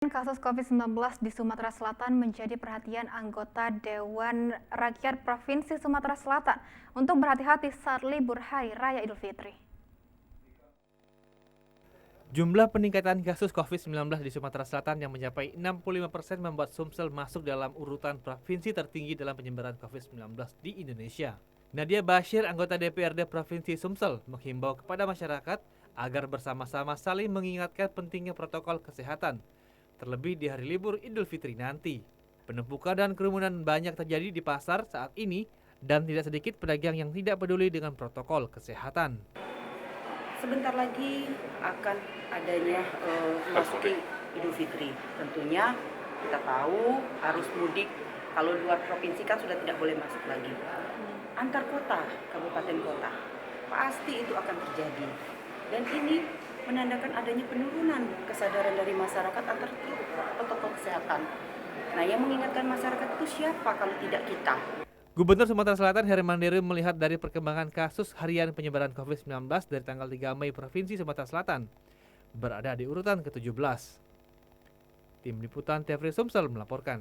Kasus COVID-19 di Sumatera Selatan menjadi perhatian anggota Dewan Rakyat Provinsi Sumatera Selatan untuk berhati-hati saat libur Hari Raya Idul Fitri. Jumlah peningkatan kasus COVID-19 di Sumatera Selatan yang mencapai 65% membuat Sumsel masuk dalam urutan provinsi tertinggi dalam penyebaran COVID-19 di Indonesia. Nadia Bashir, anggota DPRD Provinsi Sumsel, menghimbau kepada masyarakat agar bersama-sama saling mengingatkan pentingnya protokol kesehatan, terlebih di hari libur Idul Fitri nanti. Penumpukan dan kerumunan banyak terjadi di pasar saat ini dan tidak sedikit pedagang yang tidak peduli dengan protokol kesehatan. Sebentar lagi akan adanya memasuki Idul Fitri. Tentunya kita tahu arus mudik kalau luar provinsi kan sudah tidak boleh masuk lagi. Antar kota, kabupaten kota, pasti itu akan terjadi. Dan ini menandakan adanya penurunan kesadaran dari masyarakat akan protokol kesehatan. Nah, yang mengingatkan masyarakat itu siapa kalau tidak kita? Gubernur Sumatera Selatan Heri Mandiri melihat dari perkembangan kasus harian penyebaran COVID-19 dari tanggal 3 Mei Provinsi Sumatera Selatan berada di urutan ke-17. Tim Liputan TVRI Sumsel melaporkan.